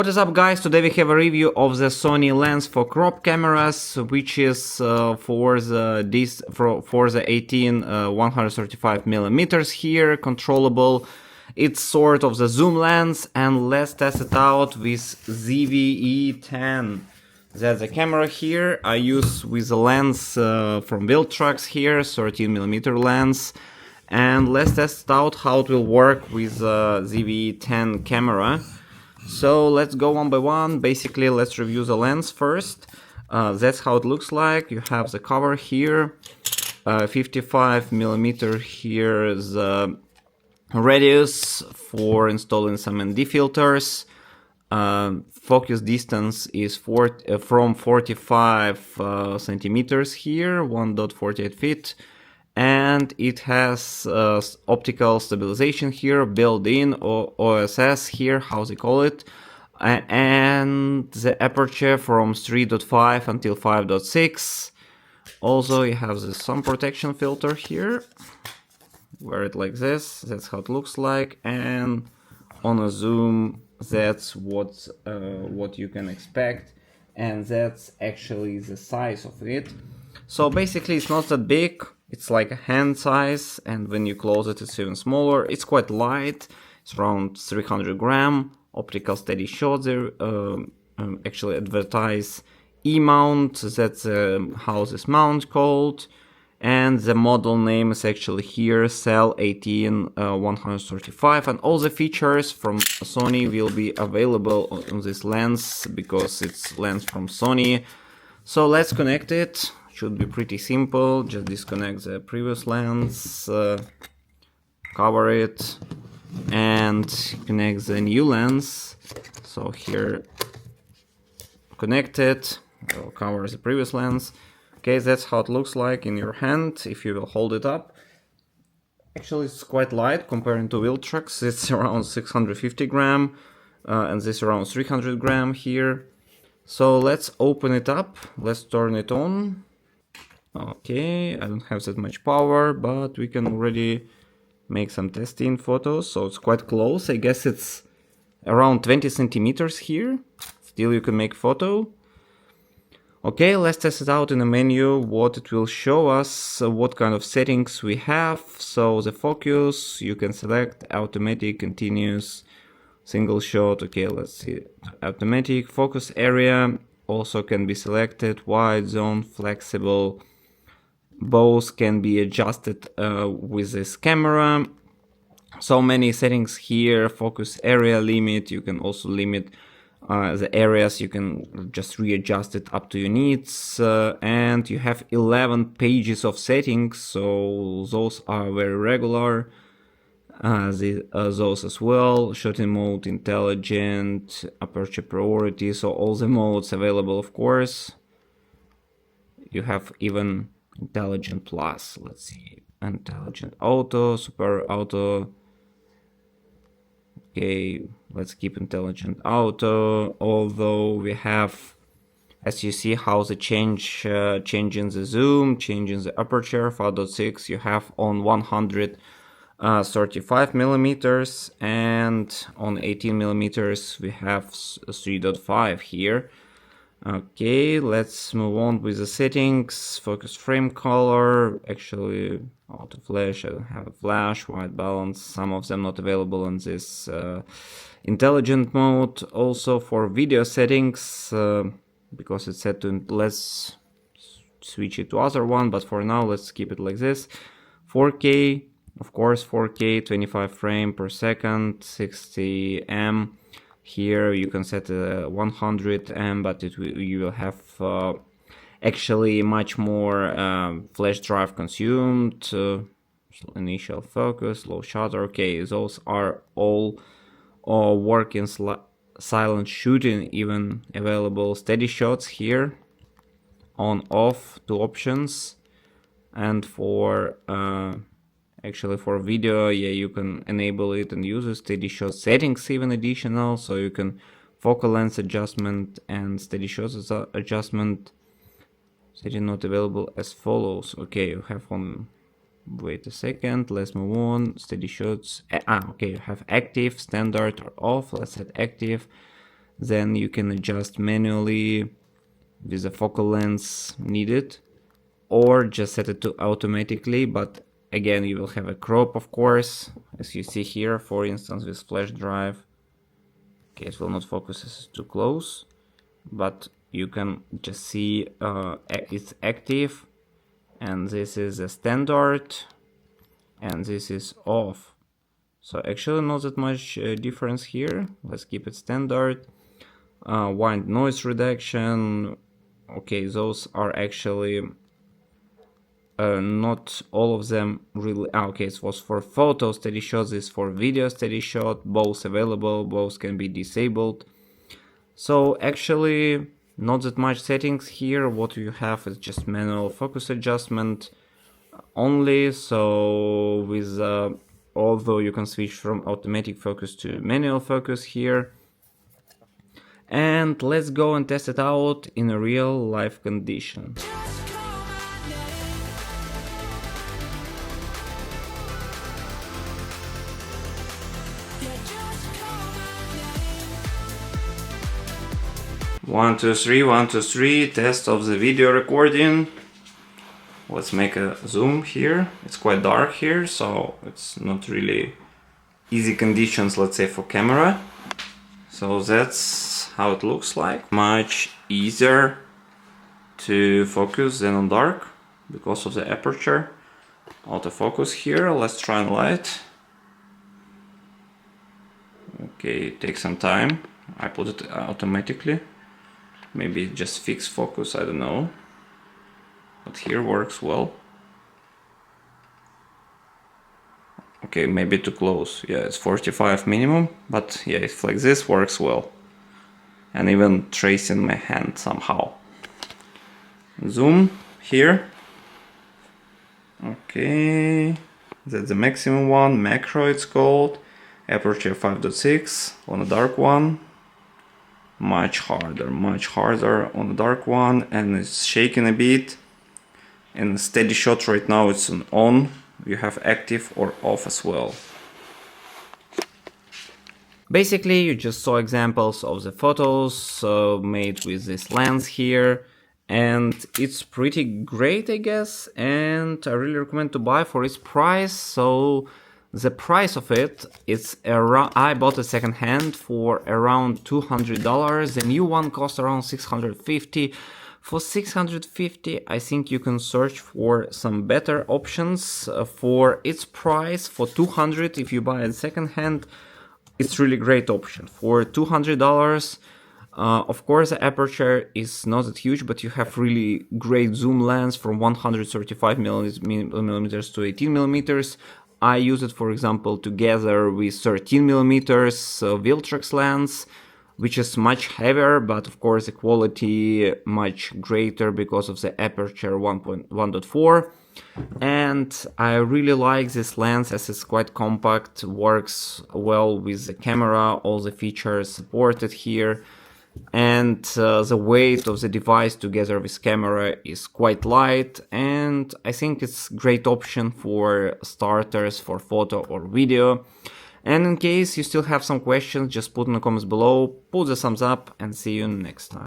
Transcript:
What is up, guys? Today we have a review of the Sony lens for crop cameras, which is for the 18 135 millimeters here, controllable. It's sort of the zoom lens, and let's test it out with ZV-E10. That's the camera here. I use with the lens from Viltrox here, 13 millimeter lens. And let's test out how it will work with the ZV-E10 camera. So let's go one by one. Basically, let's review the lens first. That's how it looks like. You have the cover here, 55 millimeter here, the radius for installing some ND filters. Focus distance is from 45 centimeters here, 1.48 feet. And it has optical stabilization here, built-in OSS here, how they call it, and the aperture from 3.5 until 5.6. Also, you have the sun protection filter here. Wear it like this. That's how it looks like, and on a zoom, that's what you can expect, and that's actually the size of it. So basically, it's not that big. It's like a hand size, and when you close it, it's even smaller. It's quite light. It's around 300 gram. Optical steady shot there. Actually advertise E-mount. That's how this mount called. And the model name is actually here, Cell 18 135. And all the features from Sony will be available on this lens because it's lens from Sony. So let's connect it. Should be pretty simple. Just disconnect the previous lens, cover it, and connect the new lens. So here, connect it, will cover the previous lens. Okay, that's how it looks like in your hand if you will hold it up. Actually, it's quite light comparing to Viltrox. It's around 650 gram, and this around 300 gram here. So let's open it up. Let's turn it on. Okay, I don't have that much power, but we can already make some testing photos. So it's quite close. I guess it's around 20 centimeters here. Still, you can make photo. Okay, let's test it out in the menu. What it will show us, what kind of settings we have. So the focus, you can select automatic, continuous, single shot. Okay, let's see. Automatic focus area also can be selected. Wide zone, flexible. Both can be adjusted with this camera. So many settings here. Focus area limit. You can also limit the areas. You can just readjust it up to your needs. And you have 11 pages of settings. So those are very regular. Those as well. Shooting mode, intelligent, aperture priority. So all the modes available, of course. You have even intelligent plus. Let's see, intelligent auto, super auto. Okay, let's keep intelligent auto. Although we have, as you see, how the changing the zoom, changing the aperture. 5.6 you have on 135 millimeters, and on 18 millimeters we have 3.5 here. Okay, let's move on with the settings. Focus frame color, actually auto flash, I don't have a flash, white balance, some of them not available in this intelligent mode. Also for video settings, because it's set to, let's switch it to other one, but for now let's keep it like this. 4K, of course 4K, 25 frame per second, 60 M. Here you can set 100 M, but you will have actually much more flash drive consumed. Initial focus, low shutter. Okay, those are all working silent shooting, even available steady shots here. On off, two options, and for actually for video, yeah, you can enable it and use the steady shot settings even additional, so you can focal length adjustment and steady shot adjustment. Setting not available as follows. Okay, you have on, wait a second, let's move on. Steady shots. Okay, you have active, standard, or off. Let's set active. then you can adjust manually with the focal length needed, or just set it to automatically, but again you will have a crop, of course, as you see here, for instance with flash drive. Okay, it will not focus as it's too close, but you can just see it's active, and this is a standard and this is off. So actually not that much difference here. Let's keep it standard. White noise reduction, okay, those are actually not all of them really. Okay, it was for photo steady shot, this for video steady shot, both available, both can be disabled. So actually not that much settings here. What you have is just manual focus adjustment only. So with although you can switch from automatic focus to manual focus here. And let's go and test it out in a real life condition. One, two, three, 1, 2, 3, test of the video recording. Let's make a zoom here. It's quite dark here, so it's not really easy conditions, let's say, for camera. So that's how it looks like. Much easier to focus than on dark because of the aperture. Autofocus here, let's try and light. Okay, it takes some time. I put it automatically. Maybe just fixed focus, I don't know. But here works well. Okay, maybe too close. Yeah, it's 45 minimum, but yeah, it's like this works well. And even tracing my hand somehow. Zoom here. Okay, that's the maximum one, macro it's called. Aperture 5.6 on a dark one. Much harder on the dark one, and it's shaking a bit. In steady shot right now it's on. You have active or off as well. Basically you just saw examples of the photos made with this lens here, and it's pretty great, I guess, and I really recommend to buy for its price. So the price of it is around, I bought it second hand for around $200. The new one cost around $650. For $650, I think you can search for some better options for its price. For $200, if you buy it second hand, it's really great option. For $200, of course the aperture is not that huge, but you have really great zoom lens from 135 millimeters to 18 millimeters. I use it, for example, together with 13 millimeters Viltrox lens, which is much heavier, but of course the quality much greater because of the aperture 1.4. And I really like this lens as it's quite compact, works well with the camera, all the features supported here. And the weight of the device together with camera is quite light, and I think it's a great option for starters for photo or video. And in case you still have some questions, just put in the comments below, put the thumbs up, and see you next time.